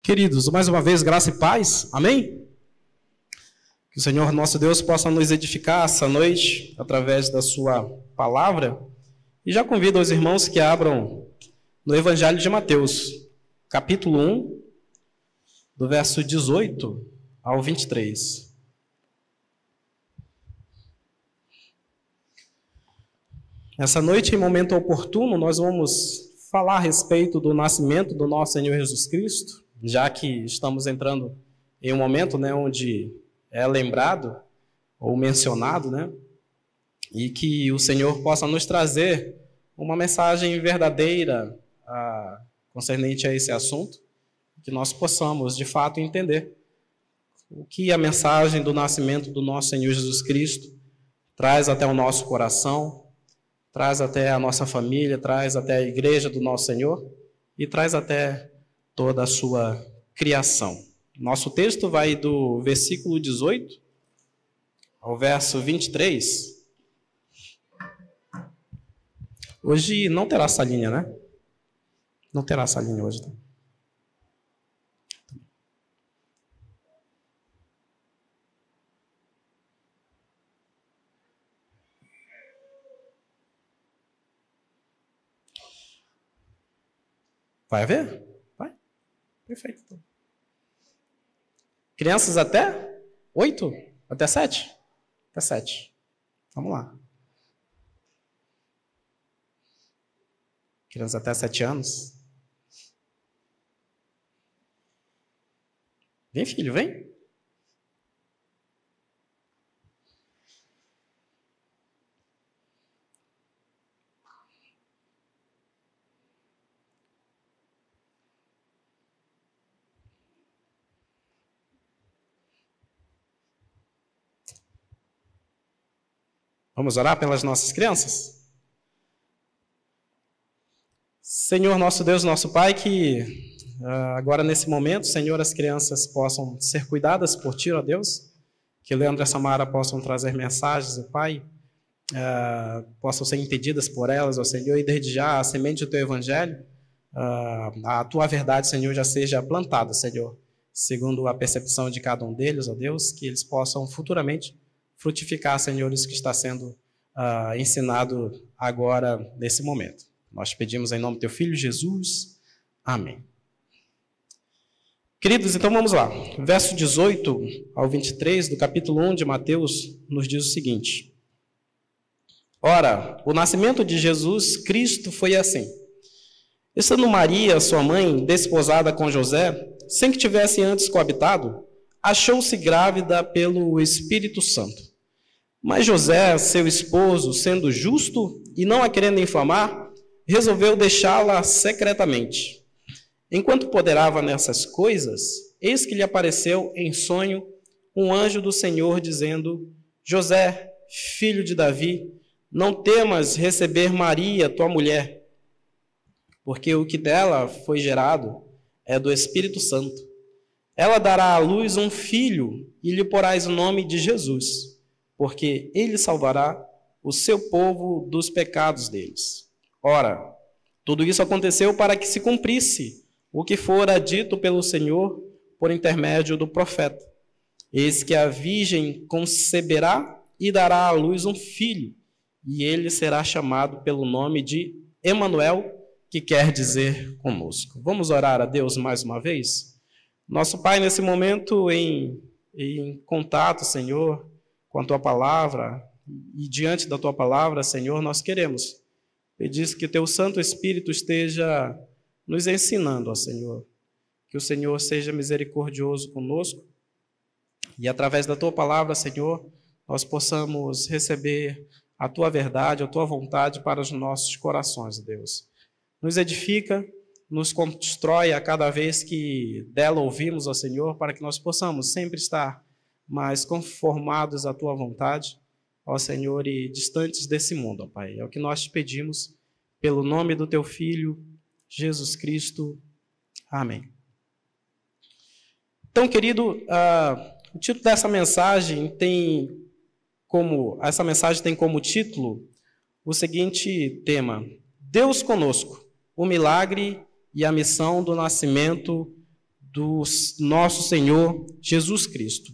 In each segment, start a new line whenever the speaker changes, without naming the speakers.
Queridos, mais uma vez, graça e paz, amém? Que o Senhor nosso Deus possa nos edificar essa noite, através da sua palavra, e já convido os irmãos que abram no Evangelho de Mateus, capítulo 1, do verso 18 ao 23. Essa noite, em momento oportuno, nós vamos falar a respeito do nascimento do nosso Senhor Jesus Cristo, já que estamos entrando em um momento, onde é lembrado ou mencionado, e que o Senhor possa nos trazer uma mensagem verdadeira concernente a esse assunto, que nós possamos, de fato, entender o que a mensagem do nascimento do nosso Senhor Jesus Cristo traz até o nosso coração, traz até a nossa família, traz até a igreja do nosso Senhor e traz até toda a sua criação. Nosso texto vai do versículo 18 ao verso 23. Hoje não terá salinha, né? Não terá salinha hoje, tá? Vai haver? Vai? Perfeito. Crianças até 8? Até 7? Até 7. Vamos lá. Crianças até 7 anos. Vem, filho, vem. Vamos orar pelas nossas crianças? Senhor, nosso Deus, nosso Pai, que agora nesse momento, Senhor, as crianças possam ser cuidadas por Ti, ó Deus, que Leandro e a Samara possam trazer mensagens, ó Pai, possam ser entendidas por elas, ó Senhor, e desde já a semente do Teu Evangelho, a Tua verdade, Senhor, já seja plantada, Senhor, segundo a percepção de cada um deles, ó Deus, que eles possam futuramente frutificar, Senhor, isso que está sendo ensinado agora, nesse momento. Nós pedimos em nome do Teu Filho, Jesus. Amém. Queridos, então vamos lá. Verso 18 ao 23 do capítulo 1 de Mateus nos diz o seguinte. Ora, o nascimento de Jesus Cristo foi assim. Estando Maria, sua mãe, desposada com José, sem que tivesse antes coabitado, achou-se grávida pelo Espírito Santo. Mas José, seu esposo, sendo justo e não a querendo infamar, resolveu deixá-la secretamente. Enquanto ponderava nessas coisas, eis que lhe apareceu em sonho um anjo do Senhor, dizendo: José, filho de Davi, não temas receber Maria, tua mulher, porque o que dela foi gerado é do Espírito Santo. Ela dará à luz um filho e lhe porás o nome de Jesus, porque ele salvará o seu povo dos pecados deles. Ora, tudo isso aconteceu para que se cumprisse o que fora dito pelo Senhor por intermédio do profeta. Eis que a virgem conceberá e dará à luz um filho, e ele será chamado pelo nome de Emanuel, que quer dizer conosco. Vamos orar a Deus mais uma vez? Nosso Pai, nesse momento em contato, Senhor, com a Tua Palavra, e diante da Tua Palavra, Senhor, nós queremos pedir que Teu Santo Espírito esteja nos ensinando, ó Senhor, que o Senhor seja misericordioso conosco, e através da Tua Palavra, Senhor, nós possamos receber a Tua verdade, a Tua vontade para os nossos corações, Deus. Nos edifica, nos constrói a cada vez que dela ouvimos, ó Senhor, para que nós possamos sempre estar mais conformados à Tua vontade, ó Senhor, e distantes desse mundo, ó Pai. É o que nós te pedimos, pelo nome do Teu Filho, Jesus Cristo. Amém. Então, querido, o título dessa mensagem tem como título o seguinte tema: Deus conosco, o milagre e a missão do nascimento do nosso Senhor Jesus Cristo.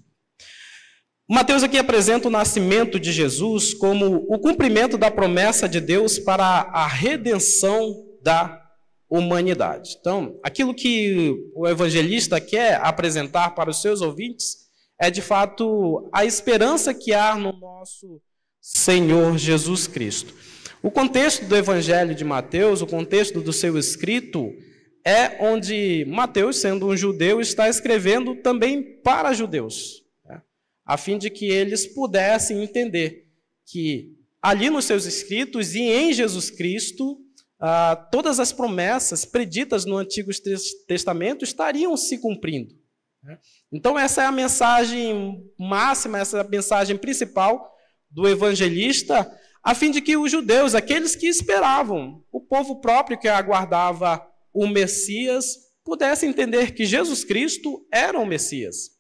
Mateus aqui apresenta o nascimento de Jesus como o cumprimento da promessa de Deus para a redenção da humanidade. Então, aquilo que o evangelista quer apresentar para os seus ouvintes é, de fato, a esperança que há no nosso Senhor Jesus Cristo. O contexto do evangelho de Mateus, o contexto do seu escrito, é onde Mateus, sendo um judeu, está escrevendo também para judeus, a fim de que eles pudessem entender que ali nos seus escritos e em Jesus Cristo, todas as promessas preditas no Antigo Testamento estariam se cumprindo. Então essa é a mensagem máxima, essa é a mensagem principal do evangelista, a fim de que os judeus, aqueles que esperavam, o povo próprio que aguardava o Messias, pudessem entender que Jesus Cristo era o Messias,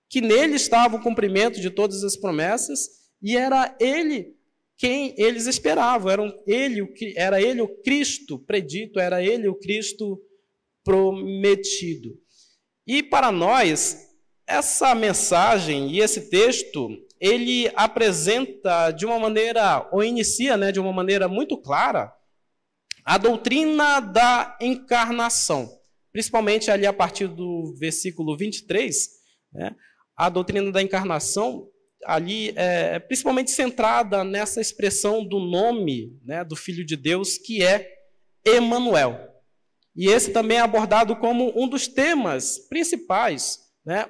que nele estava o cumprimento de todas as promessas, e era ele quem eles esperavam, era ele o Cristo predito, era ele o Cristo prometido. E para nós, essa mensagem e esse texto, ele apresenta de uma maneira, ou inicia, de uma maneira muito clara, a doutrina da encarnação, principalmente ali a partir do versículo 23, a doutrina da encarnação, ali é principalmente centrada nessa expressão do nome do Filho de Deus, que é Emanuel. E esse também é abordado como um dos temas principais,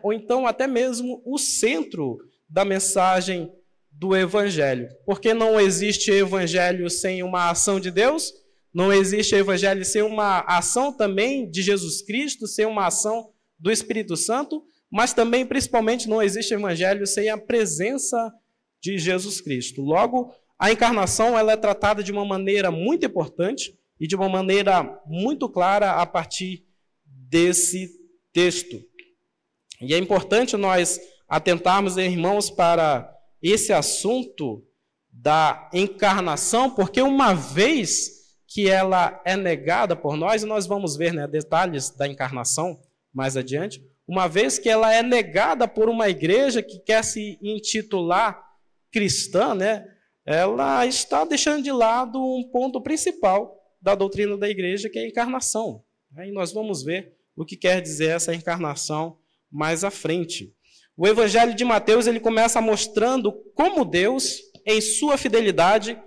ou então até mesmo o centro da mensagem do Evangelho. Porque não existe Evangelho sem uma ação de Deus, não existe Evangelho sem uma ação também de Jesus Cristo, sem uma ação do Espírito Santo, mas também, principalmente, não existe evangelho sem a presença de Jesus Cristo. Logo, a encarnação ela é tratada de uma maneira muito importante e de uma maneira muito clara a partir desse texto. E é importante nós atentarmos, irmãos, para esse assunto da encarnação, porque uma vez que ela é negada por nós, e nós vamos ver detalhes da encarnação mais adiante, uma vez que ela é negada por uma igreja que quer se intitular cristã, ela está deixando de lado um ponto principal da doutrina da igreja, que é a encarnação. E nós vamos ver o que quer dizer essa encarnação mais à frente. O Evangelho de Mateus ele começa mostrando como Deus, em sua fidelidade,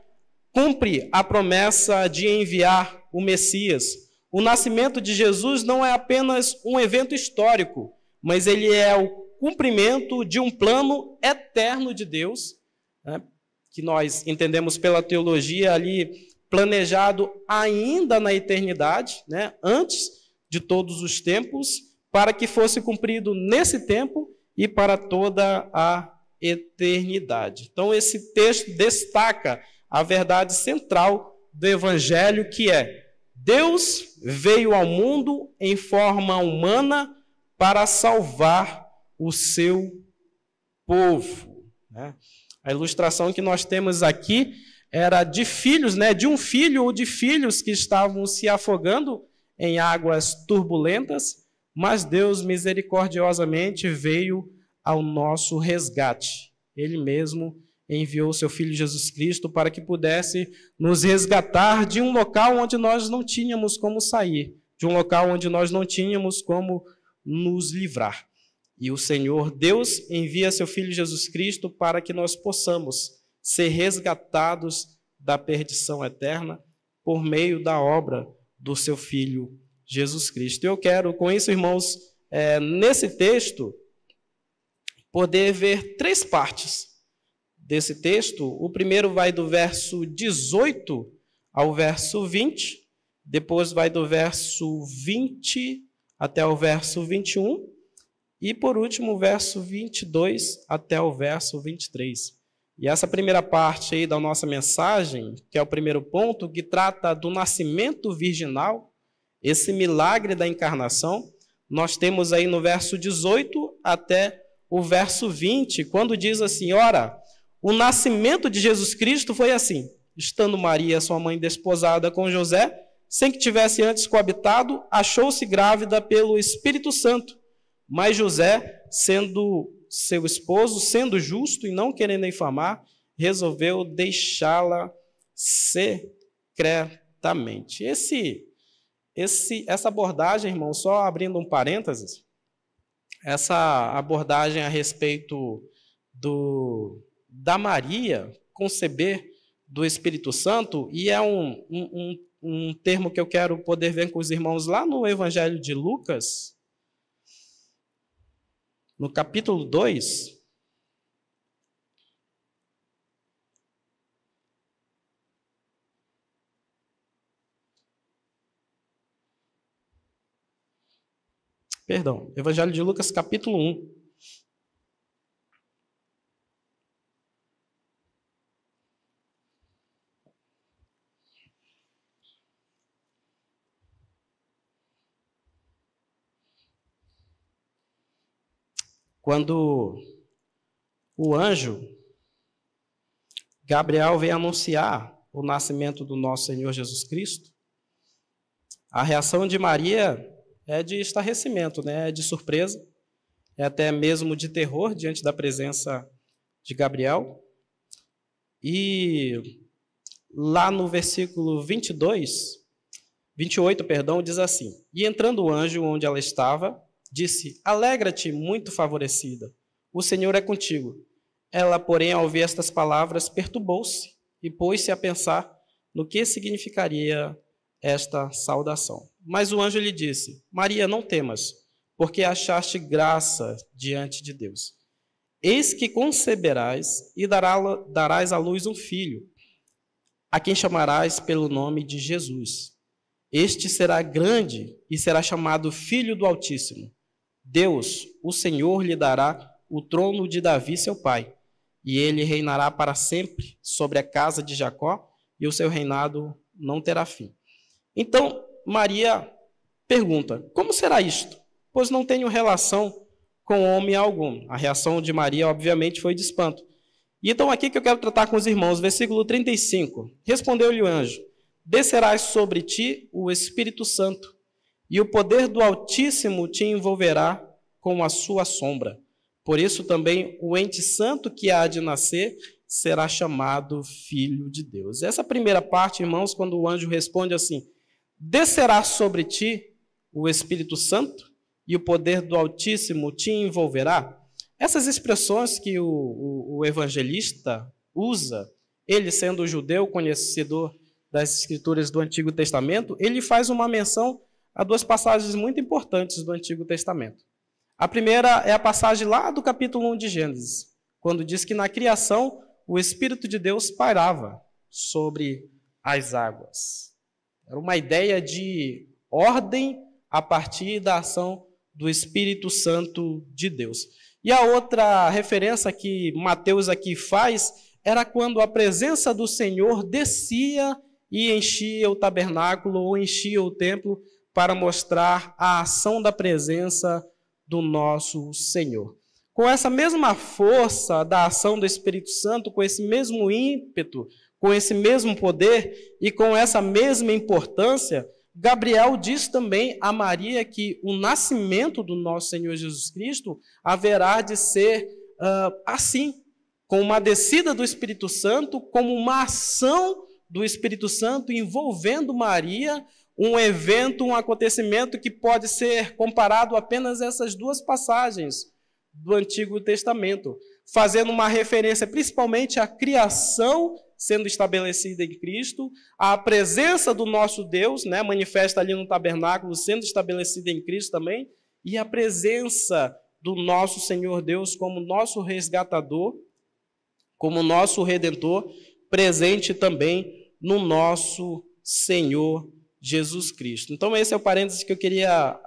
cumpre a promessa de enviar o Messias. O nascimento de Jesus não é apenas um evento histórico, mas ele é o cumprimento de um plano eterno de Deus, que nós entendemos pela teologia ali, planejado ainda na eternidade, antes de todos os tempos, para que fosse cumprido nesse tempo e para toda a eternidade. Então, esse texto destaca a verdade central do Evangelho, que é: Deus veio ao mundo em forma humana para salvar o seu povo. A ilustração que nós temos aqui era de filhos, de um filho ou de filhos que estavam se afogando em águas turbulentas, mas Deus misericordiosamente veio ao nosso resgate. Ele mesmo enviou seu Filho Jesus Cristo para que pudesse nos resgatar de um local onde nós não tínhamos como sair, de um local onde nós não tínhamos como nos livrar. E o Senhor Deus envia seu Filho Jesus Cristo para que nós possamos ser resgatados da perdição eterna por meio da obra do seu Filho Jesus Cristo. Eu quero, com isso, irmãos, nesse texto, poder ver três partes desse texto. O primeiro vai do verso 18 ao verso 20, depois vai do verso 20 até o verso 21, e por último o verso 22 até o verso 23. E essa primeira parte aí da nossa mensagem, que é o primeiro ponto, que trata do nascimento virginal, esse milagre da encarnação, nós temos aí no verso 18 até o verso 20, quando diz assim: ora, o nascimento de Jesus Cristo foi assim: estando Maria, sua mãe, desposada com José, sem que tivesse antes coabitado, achou-se grávida pelo Espírito Santo. Mas José, sendo seu esposo, sendo justo e não querendo infamar, resolveu deixá-la secretamente. Essa abordagem, irmão, só abrindo um parênteses, essa abordagem a respeito da Maria conceber do Espírito Santo, e é um termo que eu quero poder ver com os irmãos lá no Evangelho de Lucas, no capítulo 2, perdão, Evangelho de Lucas, capítulo 1. Quando o anjo Gabriel veio anunciar o nascimento do nosso Senhor Jesus Cristo, a reação de Maria é de estarrecimento, né? É de surpresa, é até mesmo de terror diante da presença de Gabriel. E lá no versículo 28, diz assim: E entrando o anjo onde ela estava, disse: Alegra-te, muito favorecida, o Senhor é contigo. Ela, porém, ao ouvir estas palavras, perturbou-se e pôs-se a pensar no que significaria esta saudação. Mas o anjo lhe disse: Maria, não temas, porque achaste graça diante de Deus. Eis que conceberás e darás à luz um filho, a quem chamarás pelo nome de Jesus. Este será grande e será chamado Filho do Altíssimo. Deus, o Senhor, lhe dará o trono de Davi, seu pai, e ele reinará para sempre sobre a casa de Jacó, e o seu reinado não terá fim. Então, Maria pergunta: como será isto? Pois não tenho relação com homem algum. A reação de Maria, obviamente, foi de espanto. E então aqui que eu quero tratar com os irmãos, versículo 35. Respondeu-lhe o anjo: Descerás sobre ti o Espírito Santo, e o poder do Altíssimo te envolverá com a sua sombra. Por isso também o ente santo que há de nascer será chamado Filho de Deus. Essa primeira parte, irmãos, quando o anjo responde assim: descerá sobre ti o Espírito Santo e o poder do Altíssimo te envolverá. Essas expressões que o evangelista usa, ele sendo judeu, conhecedor das Escrituras do Antigo Testamento, ele faz uma menção a duas passagens muito importantes do Antigo Testamento. A primeira é a passagem lá do capítulo 1 de Gênesis, quando diz que na criação o Espírito de Deus pairava sobre as águas. Era uma ideia de ordem a partir da ação do Espírito Santo de Deus. E a outra referência que Mateus aqui faz era quando a presença do Senhor descia e enchia o tabernáculo ou enchia o templo para mostrar a ação da presença do nosso Senhor. Com essa mesma força da ação do Espírito Santo, com esse mesmo ímpeto, com esse mesmo poder e com essa mesma importância, Gabriel diz também a Maria que o nascimento do nosso Senhor Jesus Cristo haverá de ser assim, com uma descida do Espírito Santo, como uma ação do Espírito Santo envolvendo Maria, um evento, um acontecimento que pode ser comparado apenas a essas duas passagens do Antigo Testamento, fazendo uma referência principalmente à criação sendo estabelecida em Cristo, à presença do nosso Deus, né, manifesta ali no tabernáculo, sendo estabelecida em Cristo também, e a presença do nosso Senhor Deus como nosso resgatador, como nosso Redentor, presente também no nosso Senhor Jesus Cristo. Então esse é o parênteses que eu queria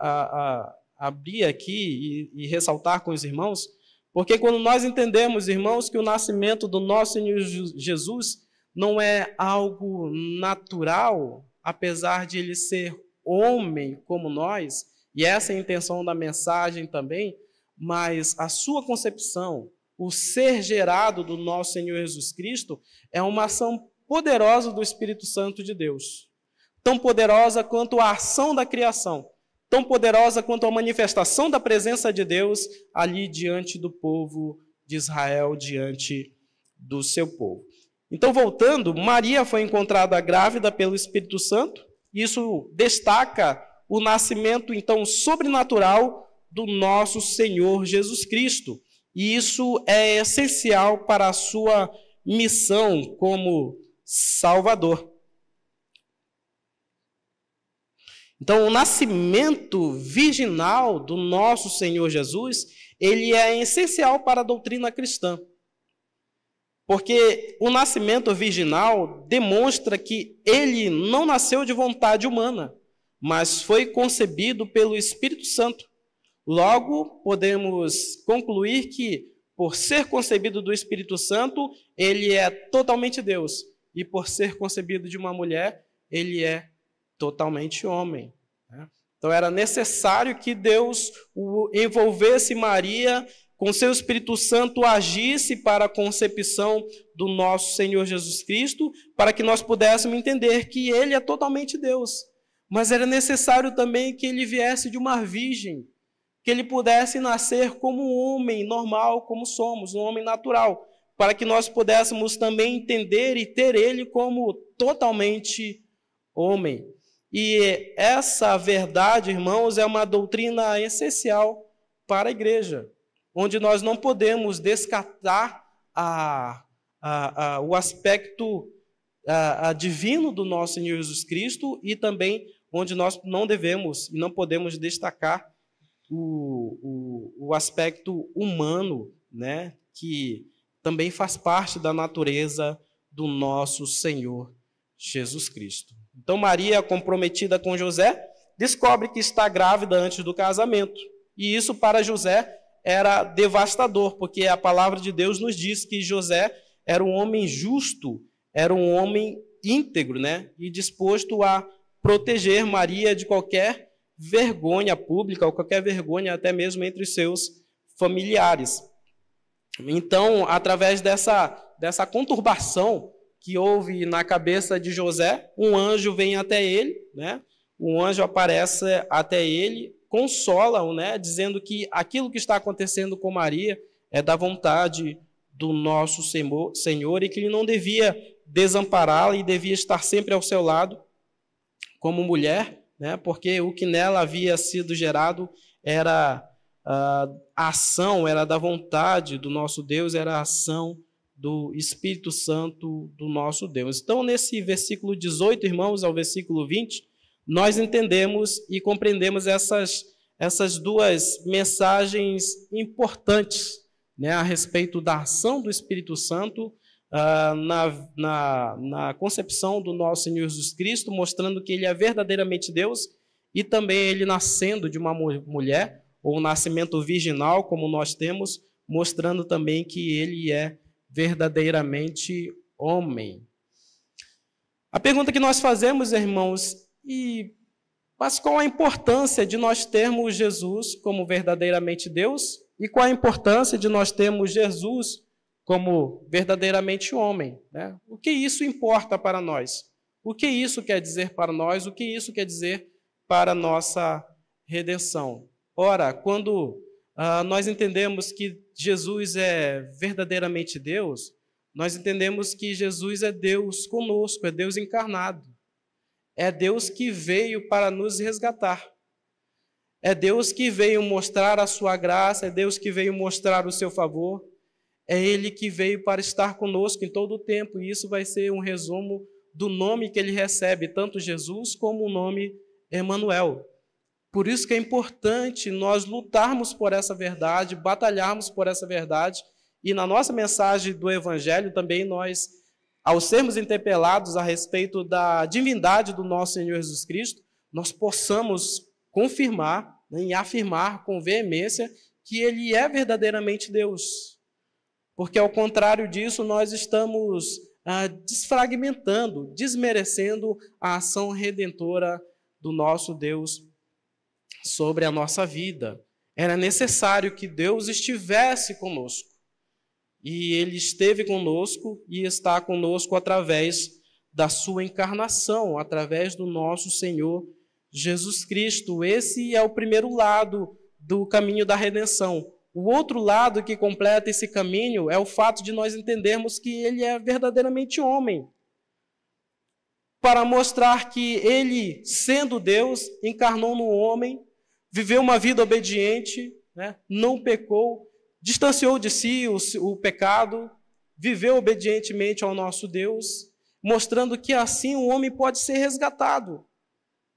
abrir aqui e ressaltar com os irmãos, porque quando nós entendemos, irmãos, que o nascimento do nosso Senhor Jesus não é algo natural, apesar de ele ser homem como nós, e essa é a intenção da mensagem também, mas a sua concepção, o ser gerado do nosso Senhor Jesus Cristo, é uma ação poderosa do Espírito Santo de Deus, tão poderosa quanto a ação da criação, tão poderosa quanto a manifestação da presença de Deus ali diante do povo de Israel, diante do seu povo. Então, voltando, Maria foi encontrada grávida pelo Espírito Santo. Isso destaca o nascimento, então, sobrenatural do nosso Senhor Jesus Cristo. E isso é essencial para a sua missão como Salvador. Então, o nascimento virginal do nosso Senhor Jesus, ele é essencial para a doutrina cristã. Porque o nascimento virginal demonstra que ele não nasceu de vontade humana, mas foi concebido pelo Espírito Santo. Logo, podemos concluir que, por ser concebido do Espírito Santo, ele é totalmente Deus. E por ser concebido de uma mulher, ele é totalmente homem. Então, era necessário que Deus envolvesse Maria com seu Espírito Santo, agisse para a concepção do nosso Senhor Jesus Cristo, para que nós pudéssemos entender que ele é totalmente Deus. Mas era necessário também que ele viesse de uma virgem, que ele pudesse nascer como um homem normal, como somos, um homem natural, para que nós pudéssemos também entender e ter ele como totalmente homem. E essa verdade, irmãos, é uma doutrina essencial para a igreja, onde nós não podemos descartar o aspecto divino do nosso Senhor Jesus Cristo e também onde nós não devemos e não podemos destacar o aspecto humano, né, que também faz parte da natureza do nosso Senhor Jesus Cristo. Então, Maria, comprometida com José, descobre que está grávida antes do casamento. E isso para José era devastador, porque a palavra de Deus nos diz que José era um homem justo, era um homem íntegro, né, e disposto a proteger Maria de qualquer vergonha pública, ou qualquer vergonha até mesmo entre os seus familiares. Então, através dessa conturbação que houve na cabeça de José, um anjo vem até ele, né? Um anjo aparece até ele, consola-o, né? Dizendo que aquilo que está acontecendo com Maria é da vontade do nosso Senhor e que ele não devia desampará-la e devia estar sempre ao seu lado como mulher, né? Porque o que nela havia sido gerado era a ação, era da vontade do nosso Deus, era a ação do Espírito Santo do nosso Deus. Então, nesse versículo 18, irmãos, ao versículo 20, nós entendemos e compreendemos essas duas mensagens importantes, né, a respeito da ação do Espírito Santo na concepção do nosso Senhor Jesus Cristo, mostrando que ele é verdadeiramente Deus, e também ele nascendo de uma mulher, ou um nascimento virginal, como nós temos, mostrando também que ele é verdadeiramente homem. A pergunta que nós fazemos, irmãos, mas qual a importância de nós termos Jesus como verdadeiramente Deus e qual a importância de nós termos Jesus como verdadeiramente homem, né? O que isso importa para nós? O que isso quer dizer para nós? O que isso quer dizer para a nossa redenção? Ora, quando nós entendemos que Jesus é verdadeiramente Deus, nós entendemos que Jesus é Deus conosco, é Deus encarnado. É Deus que veio para nos resgatar. É Deus que veio mostrar a sua graça, é Deus que veio mostrar o seu favor. É Ele que veio para estar conosco em todo o tempo, e isso vai ser um resumo do nome que ele recebe, tanto Jesus como o nome Emanuel. Por isso que é importante nós lutarmos por essa verdade, batalharmos por essa verdade, e na nossa mensagem do Evangelho também nós, ao sermos interpelados a respeito da divindade do nosso Senhor Jesus Cristo, nós possamos confirmar, né, e afirmar com veemência que Ele é verdadeiramente Deus. Porque, ao contrário disso, nós estamos desfragmentando, desmerecendo a ação redentora do nosso Deus sobre a nossa vida. Era necessário que Deus estivesse conosco. E Ele esteve conosco e está conosco através da sua encarnação, através do nosso Senhor Jesus Cristo. Esse é o primeiro lado do caminho da redenção. O outro lado que completa esse caminho é o fato de nós entendermos que ele é verdadeiramente homem, para mostrar que ele, sendo Deus, encarnou no homem, viveu uma vida obediente, né? Não pecou, distanciou de si o pecado, viveu obedientemente ao nosso Deus, mostrando que assim o homem pode ser resgatado,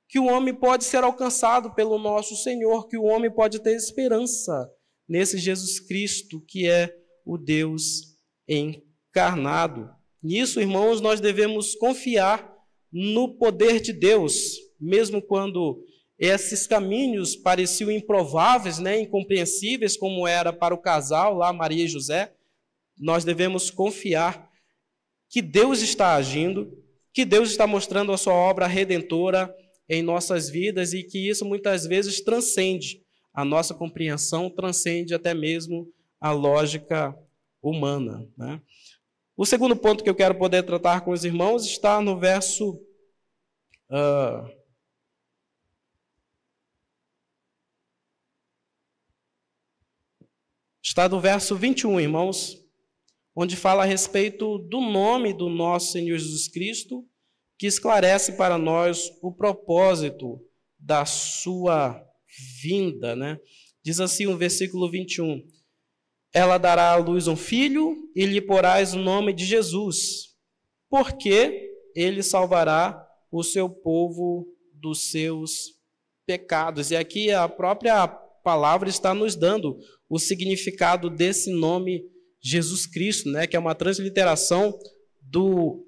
que o homem pode ser alcançado pelo nosso Senhor, que o homem pode ter esperança nesse Jesus Cristo, que é o Deus encarnado. Nisso, irmãos, nós devemos confiar no poder de Deus, mesmo quando esses caminhos pareciam improváveis, né, incompreensíveis, como era para o casal lá, Maria e José. Nós devemos confiar que Deus está agindo, que Deus está mostrando a sua obra redentora em nossas vidas e que isso muitas vezes transcende a nossa compreensão, transcende até mesmo a lógica humana, né? O segundo ponto que eu quero poder tratar com os irmãos está no verso está no verso 21, irmãos, onde fala a respeito do nome do nosso Senhor Jesus Cristo, que esclarece para nós o propósito da sua vinda, né? Diz assim o versículo 21: ela dará à luz um filho e lhe porás o nome de Jesus, porque ele salvará o seu povo dos seus pecados. E aqui a própria palavra está nos dando o significado desse nome Jesus Cristo, né? Que é uma transliteração do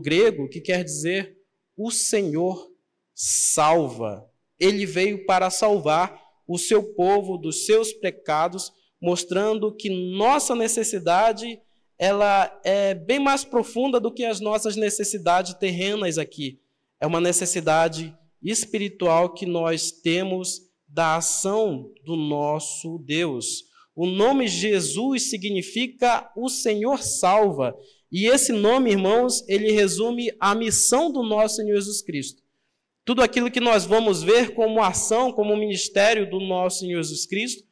grego, que quer dizer o Senhor salva. Ele veio para salvar o seu povo dos seus pecados, mostrando que nossa necessidade ela é bem mais profunda do que as nossas necessidades terrenas aqui. É uma necessidade espiritual que nós temos da ação do nosso Deus. O nome Jesus significa o Senhor salva. E esse nome, irmãos, ele resume a missão do nosso Senhor Jesus Cristo. Tudo aquilo que nós vamos ver como ação, como ministério do nosso Senhor Jesus Cristo,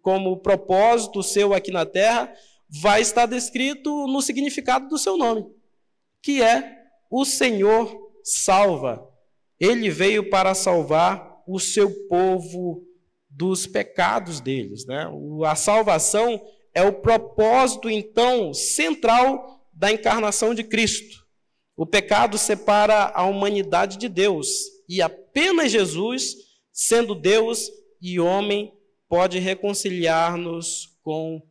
como propósito seu aqui na terra, vai estar descrito no significado do seu nome, que é o Senhor salva. Ele veio para salvar o seu povo dos pecados deles, né? A salvação é o propósito, então, central da encarnação de Cristo. O pecado separa a humanidade de Deus, e apenas Jesus, sendo Deus e homem, pode reconciliar-nos com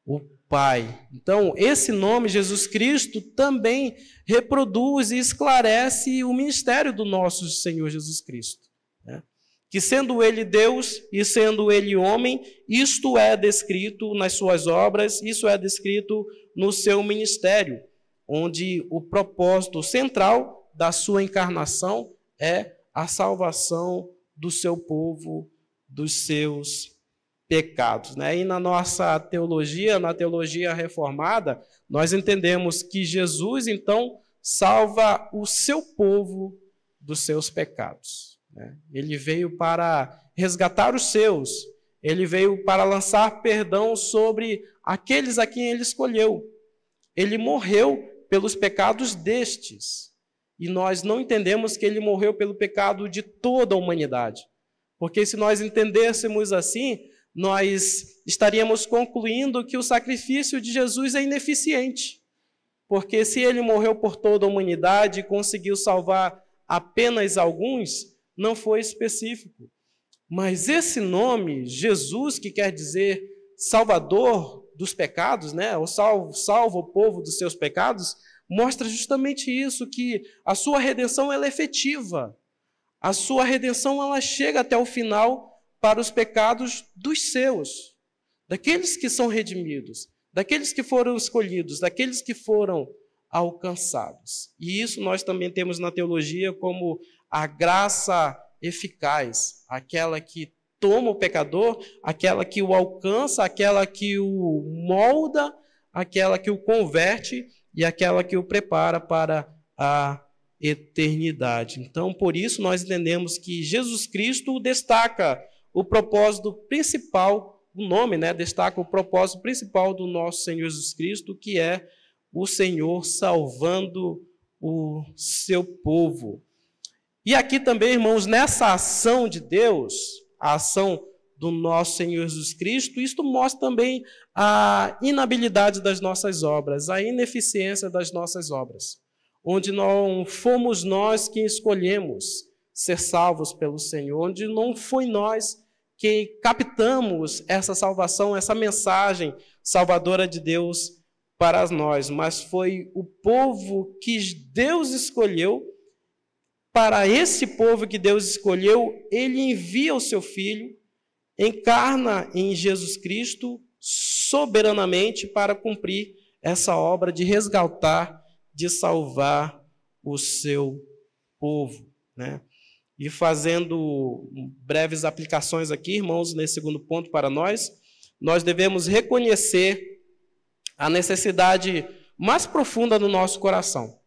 o Pai. Então, esse nome, Jesus Cristo, também reproduz e esclarece o ministério do nosso Senhor Jesus Cristo, né? Que sendo ele Deus e sendo ele homem, isto é descrito nas suas obras, isso é descrito no seu ministério, onde o propósito central da sua encarnação é a salvação do seu povo dos seus pecados, né? E na nossa teologia, na teologia reformada, nós entendemos que Jesus, então, salva o seu povo dos seus pecados, né? Ele veio para resgatar os seus, ele veio para lançar perdão sobre aqueles a quem ele escolheu. Ele morreu pelos pecados destes, e nós não entendemos que ele morreu pelo pecado de toda a humanidade, porque se nós entendêssemos assim, nós estaríamos concluindo que o sacrifício de Jesus é ineficiente, porque se ele morreu por toda a humanidade e conseguiu salvar apenas alguns, não foi específico. Mas esse nome, Jesus, que quer dizer Salvador dos pecados, né? Ou salva o povo dos seus pecados, mostra justamente isso, que a sua redenção ela é efetiva. A sua redenção ela chega até o final para os pecados dos seus, daqueles que são redimidos, daqueles que foram escolhidos, daqueles que foram alcançados. E isso nós também temos na teologia como a graça eficaz, aquela que toma o pecador, aquela que o alcança, aquela que o molda, aquela que o converte e aquela que o prepara para a eternidade. Então, por isso, nós entendemos que Jesus Cristo destaca o propósito principal, o nome, destaca o propósito principal do nosso Senhor Jesus Cristo, que é o Senhor salvando o seu povo. E aqui também, irmãos, nessa ação de Deus, a ação do nosso Senhor Jesus Cristo, isto mostra também a inabilidade das nossas obras, a ineficiência das nossas obras, onde não fomos nós quem escolhemos ser salvos pelo Senhor, onde não foi nós quem captamos essa salvação, essa mensagem salvadora de Deus para nós, mas foi o povo que Deus escolheu. Para esse povo que Deus escolheu, ele envia o seu Filho, encarna em Jesus Cristo soberanamente para cumprir essa obra de resgatar, de salvar o seu povo, E fazendo breves aplicações aqui, irmãos, nesse segundo ponto para nós devemos reconhecer a necessidade mais profunda do nosso coração,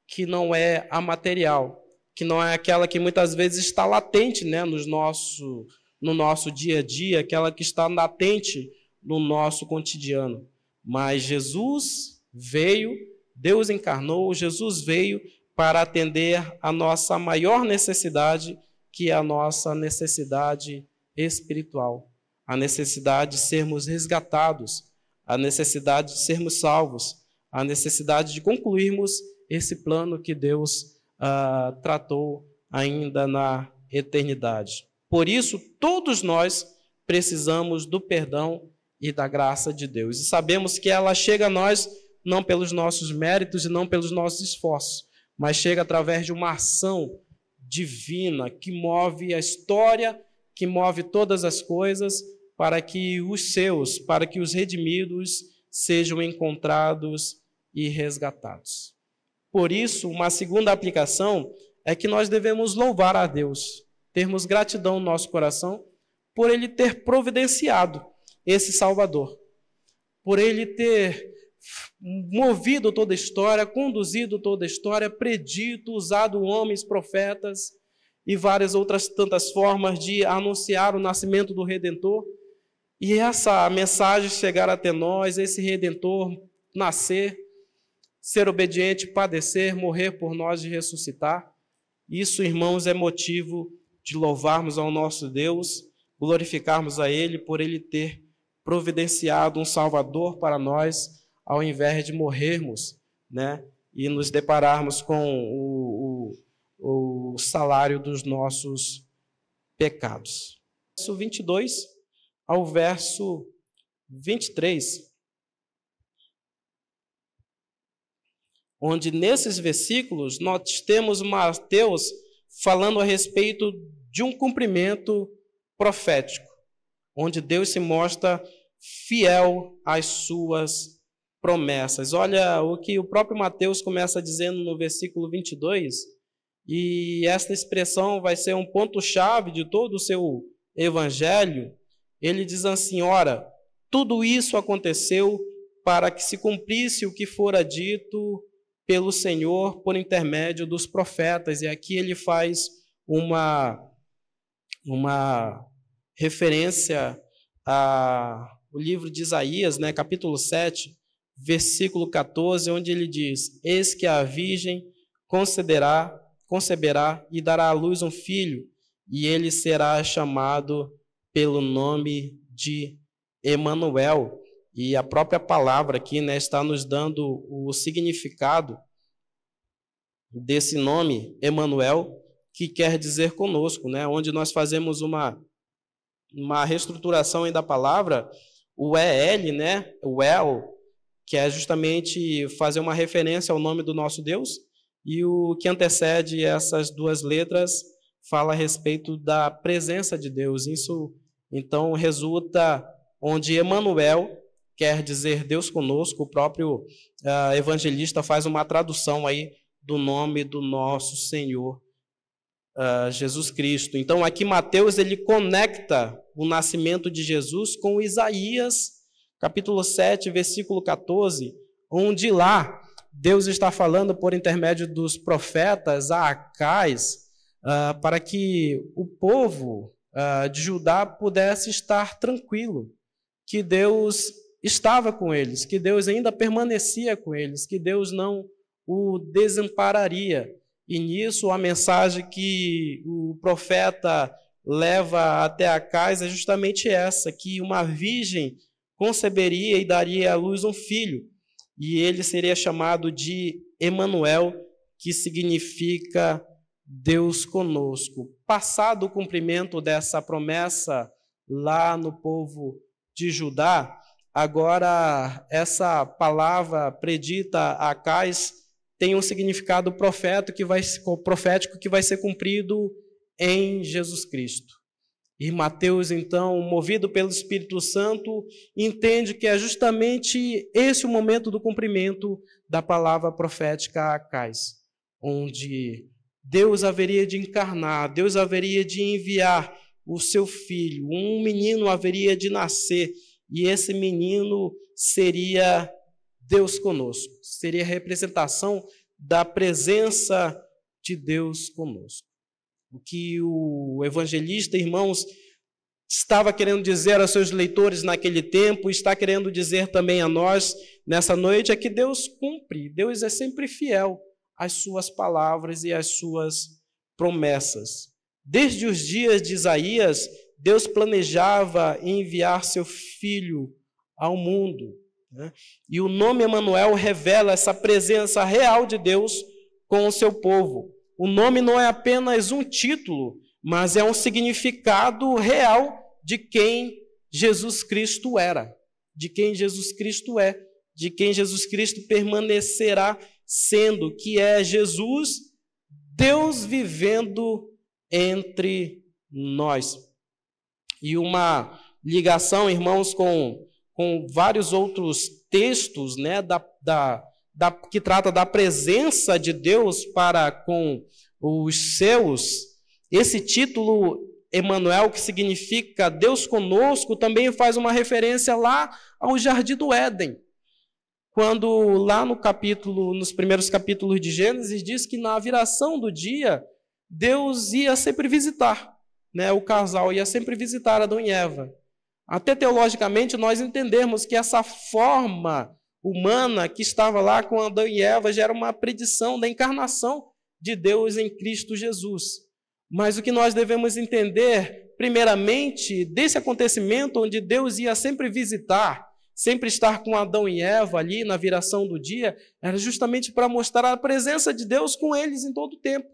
que não é a material, que não é aquela que muitas vezes está latente, no nosso dia a dia, aquela que está latente no nosso cotidiano. Mas Jesus veio, Deus encarnou, Jesus veio para atender a nossa maior necessidade, que é a nossa necessidade espiritual, a necessidade de sermos resgatados, a necessidade de sermos salvos, a necessidade de concluirmos esse plano que Deus tratou ainda na eternidade. Por isso, todos nós precisamos do perdão e da graça de Deus. E sabemos que ela chega a nós não pelos nossos méritos e não pelos nossos esforços, mas chega através de uma ação divina que move a história, que move todas as coisas, para que os redimidos sejam encontrados e resgatados. Por isso, uma segunda aplicação é que nós devemos louvar a Deus, termos gratidão no nosso coração por Ele ter providenciado esse Salvador, por Ele ter movido toda a história, conduzido toda a história, predito, usado homens, profetas e várias outras tantas formas de anunciar o nascimento do Redentor. E essa mensagem chegar até nós, esse Redentor nascer, ser obediente, padecer, morrer por nós e ressuscitar. Isso, irmãos, é motivo de louvarmos ao nosso Deus, glorificarmos a Ele por Ele ter providenciado um Salvador para nós, ao invés de morrermos, e nos depararmos com o salário dos nossos pecados. Verso 22 ao verso 23, onde nesses versículos nós temos Mateus falando a respeito de um cumprimento profético, onde Deus se mostra fiel às suas promessas. Olha o que o próprio Mateus começa dizendo no versículo 22, e esta expressão vai ser um ponto-chave de todo o seu evangelho. Ele diz assim: ora, tudo isso aconteceu para que se cumprisse o que fora dito pelo Senhor por intermédio dos profetas. E aqui ele faz uma referência ao livro de Isaías, capítulo 7, versículo 14, onde ele diz: eis que a virgem conceberá e dará à luz um filho, e ele será chamado pelo nome de Emanuel. E a própria palavra aqui está nos dando o significado desse nome, Emanuel, que quer dizer conosco, onde nós fazemos uma reestruturação aí da palavra, o EL, o El, que é justamente fazer uma referência ao nome do nosso Deus, e o que antecede essas duas letras fala a respeito da presença de Deus. Isso, então, resulta onde Emanuel quer dizer Deus conosco. O próprio evangelista faz uma tradução aí do nome do nosso Senhor Jesus Cristo. Então, aqui Mateus ele conecta o nascimento de Jesus com Isaías, capítulo 7, versículo 14, onde lá Deus está falando por intermédio dos profetas a Acais, para que o povo de Judá pudesse estar tranquilo, que Deus estava com eles, que Deus ainda permanecia com eles, que Deus não o desampararia. E nisso a mensagem que o profeta leva até Acais é justamente essa, que uma virgem conceberia e daria à luz um filho, e ele seria chamado de Emanuel, que significa Deus conosco. Passado o cumprimento dessa promessa lá no povo de Judá, agora essa palavra predita a Acais tem um significado profético que vai ser cumprido em Jesus Cristo. E Mateus, então, movido pelo Espírito Santo, entende que é justamente esse o momento do cumprimento da palavra profética a Acais, onde Deus haveria de encarnar, Deus haveria de enviar o seu filho, um menino haveria de nascer, e esse menino seria Deus conosco, seria a representação da presença de Deus conosco. O que o evangelista, irmãos, estava querendo dizer aos seus leitores naquele tempo, está querendo dizer também a nós nessa noite, é que Deus cumpre, Deus é sempre fiel às suas palavras e às suas promessas. Desde os dias de Isaías, Deus planejava enviar seu filho ao mundo, né? E o nome Emanuel revela essa presença real de Deus com o seu povo. O nome não é apenas um título, mas é um significado real de quem Jesus Cristo era, de quem Jesus Cristo é, de quem Jesus Cristo permanecerá sendo, que é Jesus, Deus vivendo entre nós. E uma ligação, irmãos, com vários outros textos, né, que trata da presença de Deus para com os seus. Esse título Emanuel, que significa Deus conosco, também faz uma referência lá ao Jardim do Éden, quando lá nos primeiros capítulos de Gênesis, diz que na viração do dia, Deus ia sempre visitar, né, o casal ia sempre visitar Adão e Eva. Até teologicamente nós entendemos que essa forma humana que estava lá com Adão e Eva já era uma predição da encarnação de Deus em Cristo Jesus. Mas o que nós devemos entender, primeiramente, desse acontecimento onde Deus ia sempre visitar, sempre estar com Adão e Eva ali na viração do dia, era justamente para mostrar a presença de Deus com eles em todo o tempo.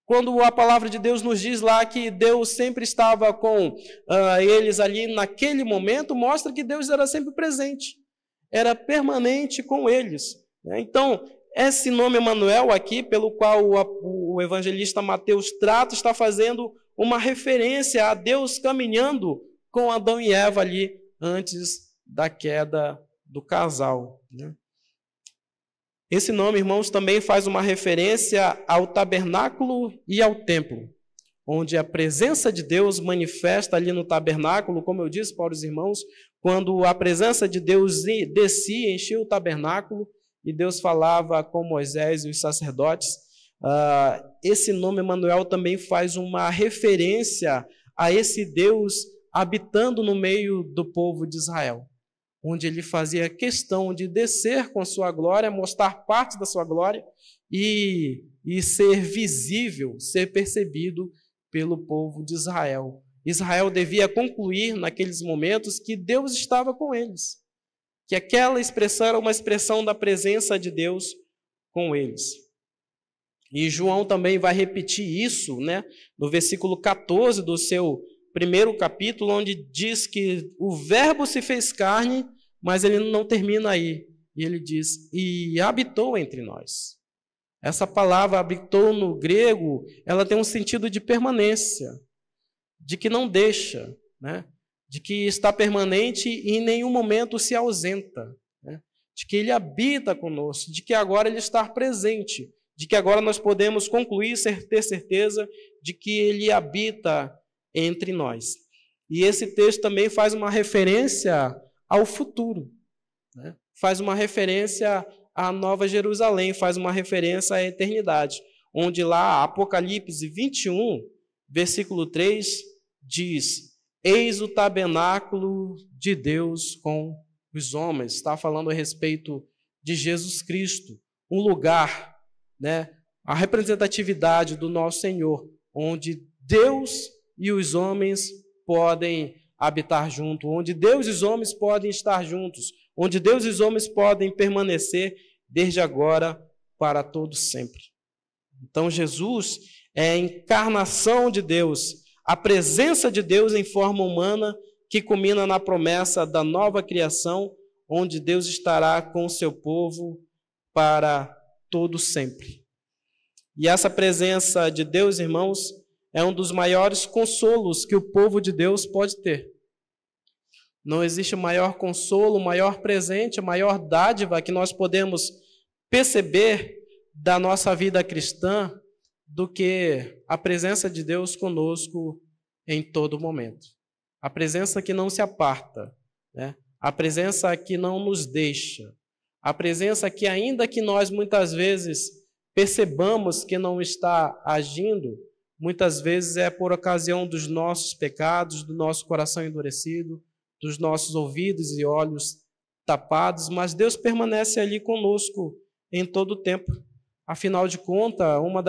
Quando a palavra de Deus nos diz lá que Deus sempre estava com eles ali naquele momento, mostra que Deus era sempre presente, era permanente com eles. Então, esse nome Emanuel aqui, pelo qual o evangelista Mateus trata, está fazendo uma referência a Deus caminhando com Adão e Eva ali antes da queda do casal, né? Esse nome, irmãos, também faz uma referência ao tabernáculo e ao templo, onde a presença de Deus manifesta ali no tabernáculo, como eu disse para os irmãos, quando a presença de Deus descia, enchia o tabernáculo, e Deus falava com Moisés e os sacerdotes. Esse nome Emanuel também faz uma referência a esse Deus habitando no meio do povo de Israel, onde ele fazia questão de descer com a sua glória, mostrar parte da sua glória e ser visível, ser percebido pelo povo de Israel. Israel devia concluir naqueles momentos que Deus estava com eles, que aquela expressão era uma expressão da presença de Deus com eles. E João também vai repetir isso, né, no versículo 14 do seu primeiro capítulo, onde diz que o verbo se fez carne, mas ele não termina aí. E ele diz, e habitou entre nós. Essa palavra habitou no grego, ela tem um sentido de permanência, de que não deixa, né? De que está permanente e em nenhum momento se ausenta, né? De que ele habita conosco, de que agora ele está presente, de que agora nós podemos concluir, ter certeza de que ele habita entre nós. E esse texto também faz uma referência ao futuro, né? Faz uma referência a Nova Jerusalém, faz uma referência à eternidade, onde lá, Apocalipse 21, versículo 3, diz: eis o tabernáculo de Deus com os homens. Está falando a respeito de Jesus Cristo, um lugar, né, a representatividade do nosso Senhor, onde Deus e os homens podem habitar juntos, onde Deus e os homens podem estar juntos, onde Deus e os homens podem permanecer desde agora para todo sempre. Então Jesus é a encarnação de Deus, a presença de Deus em forma humana, que culmina na promessa da nova criação, onde Deus estará com o seu povo para todo sempre. E essa presença de Deus, irmãos, é um dos maiores consolos que o povo de Deus pode ter. Não existe maior consolo, maior presente, maior dádiva que nós podemos perceber da nossa vida cristã do que a presença de Deus conosco em todo momento. A presença que não se aparta, né? A presença que não nos deixa. A presença que, ainda que nós muitas vezes percebamos que não está agindo, muitas vezes é por ocasião dos nossos pecados, do nosso coração endurecido, dos nossos ouvidos e olhos tapados, mas Deus permanece ali conosco em todo o tempo. Afinal de contas, uma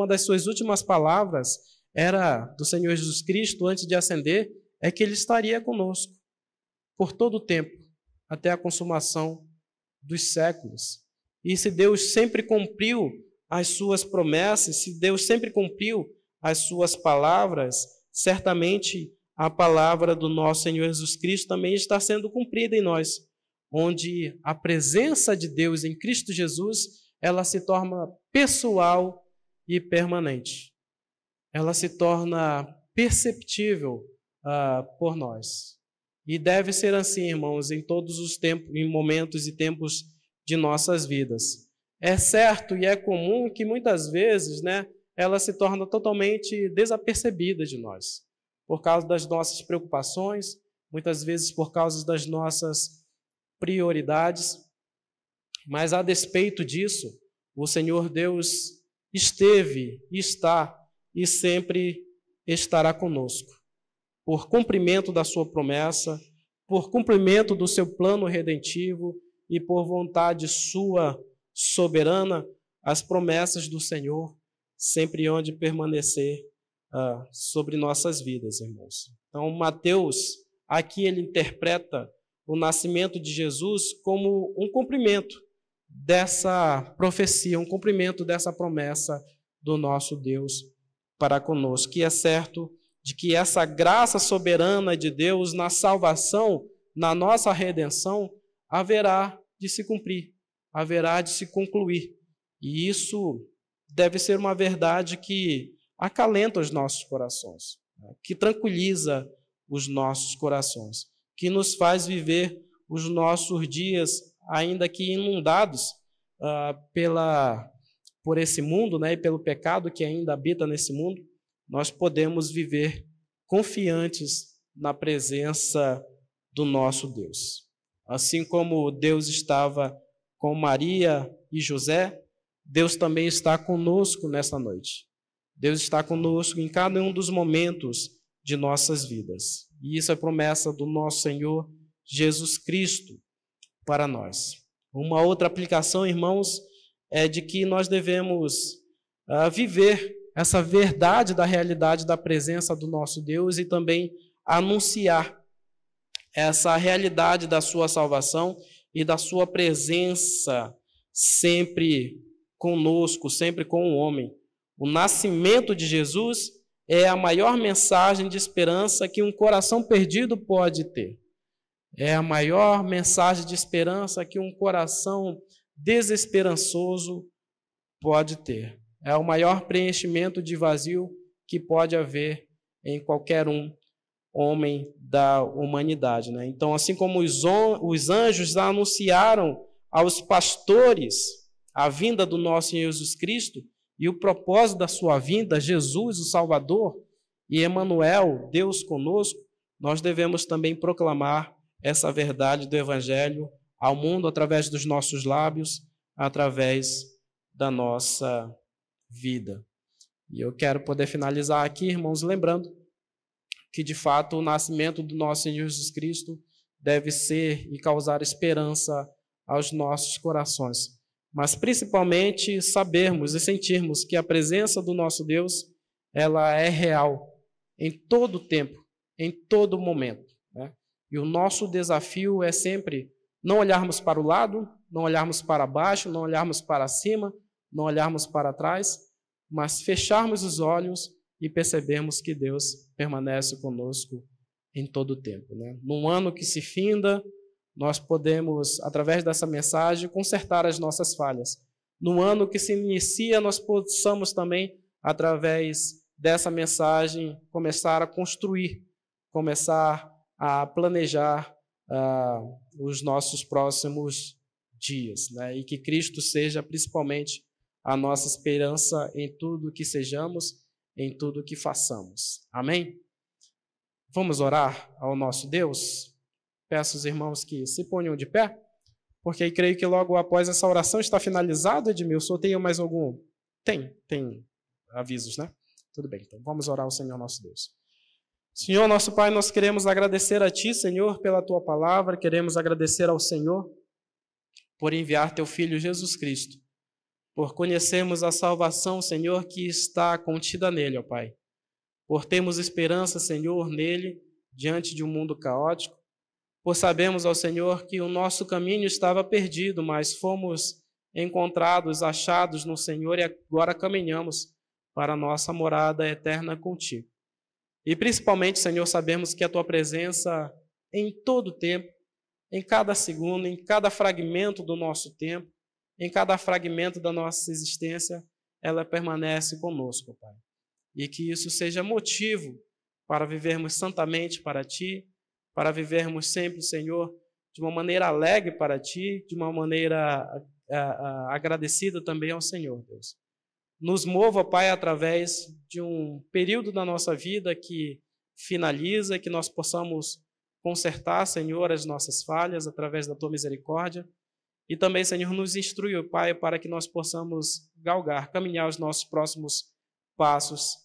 das suas últimas palavras era do Senhor Jesus Cristo, antes de ascender, é que Ele estaria conosco por todo o tempo, até a consumação dos séculos. E se Deus sempre cumpriu as suas promessas, se Deus sempre cumpriu as suas palavras, certamente a palavra do nosso Senhor Jesus Cristo também está sendo cumprida em nós, onde a presença de Deus em Cristo Jesus, ela se torna pessoal e permanente. Ela se torna perceptível por nós. E deve ser assim, irmãos, em todos os tempos, em momentos e tempos de nossas vidas. É certo e é comum que muitas vezes, né, ela se torna totalmente desapercebida de nós, por causa das nossas preocupações, muitas vezes por causa das nossas prioridades. Mas a despeito disso, o Senhor Deus esteve, está e sempre estará conosco, por cumprimento da sua promessa, por cumprimento do seu plano redentivo e por vontade sua soberana, as promessas do Senhor sempre hão de permanecer sobre nossas vidas, irmãos. Então, Mateus, aqui ele interpreta o nascimento de Jesus como um cumprimento dessa profecia, um cumprimento dessa promessa do nosso Deus para conosco, que é certo de que essa graça soberana de Deus na salvação, na nossa redenção, haverá de se cumprir, haverá de se concluir. E isso deve ser uma verdade que acalenta os nossos corações, que tranquiliza os nossos corações, que nos faz viver os nossos dias, ainda que inundados por esse mundo, né, e pelo pecado que ainda habita nesse mundo, nós podemos viver confiantes na presença do nosso Deus. Assim como Deus estava com Maria e José, Deus também está conosco nessa noite. Deus está conosco em cada um dos momentos de nossas vidas. E isso é promessa do nosso Senhor Jesus Cristo para nós. Uma outra aplicação, irmãos, é de que nós devemos viver essa verdade da realidade da presença do nosso Deus e também anunciar essa realidade da sua salvação e da sua presença sempre conosco, sempre com o homem. O nascimento de Jesus é a maior mensagem de esperança que um coração perdido pode ter. É a maior mensagem de esperança que um coração desesperançoso pode ter. É o maior preenchimento de vazio que pode haver em qualquer homem da humanidade, né? Então, assim como os anjos anunciaram aos pastores a vinda do nosso Senhor Jesus Cristo e o propósito da sua vinda, Jesus, o Salvador, e Emanuel, Deus conosco, nós devemos também proclamar essa verdade do Evangelho ao mundo através dos nossos lábios, através da nossa vida. E eu quero poder finalizar aqui, irmãos, lembrando que, de fato, o nascimento do nosso Senhor Jesus Cristo deve ser e causar esperança aos nossos corações. Mas, principalmente, sabermos e sentirmos que a presença do nosso Deus, ela é real em todo tempo, em todo momento, né? E o nosso desafio é sempre não olharmos para o lado, não olharmos para baixo, não olharmos para cima, não olharmos para trás, mas fecharmos os olhos e percebermos que Deus permanece conosco em todo o tempo, né? Num ano que se finda, nós podemos, através dessa mensagem, consertar as nossas falhas. No ano que se inicia, nós possamos também, através dessa mensagem, começar a construir, começar a planejar os nossos próximos dias, né? E que Cristo seja principalmente a nossa esperança em tudo que sejamos, em tudo que façamos. Amém? Vamos orar ao nosso Deus? Peço aos irmãos que se ponham de pé, porque creio que logo após essa oração está finalizada, Edmilson. Tem mais algum? Tem avisos, né? Tudo bem, então vamos orar ao Senhor nosso Deus. Senhor, nosso Pai, nós queremos agradecer a Ti, Senhor, pela Tua palavra, queremos agradecer ao Senhor por enviar Teu Filho Jesus Cristo, por conhecermos a salvação, Senhor, que está contida nele, ó Pai, por termos esperança, Senhor, nele, diante de um mundo caótico, por sabermos ao Senhor que o nosso caminho estava perdido, mas fomos encontrados, achados no Senhor e agora caminhamos para a nossa morada eterna contigo. E principalmente, Senhor, sabemos que a Tua presença em todo tempo, em cada segundo, em cada fragmento do nosso tempo, em cada fragmento da nossa existência, ela permanece conosco, Pai. E que isso seja motivo para vivermos santamente para Ti, para vivermos sempre, Senhor, de uma maneira alegre para Ti, de uma maneira agradecida também ao Senhor, Deus. Nos mova, Pai, através de um período da nossa vida que finaliza, que nós possamos consertar, Senhor, as nossas falhas através da Tua misericórdia. E também, Senhor, nos instrui, Pai, para que nós possamos galgar, caminhar os nossos próximos passos,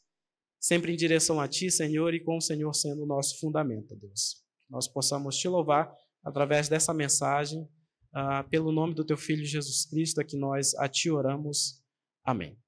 sempre em direção a Ti, Senhor, e com o Senhor sendo o nosso fundamento, Deus. Nós possamos Te louvar através dessa mensagem, pelo nome do Teu Filho Jesus Cristo, a que nós a Ti oramos. Amém.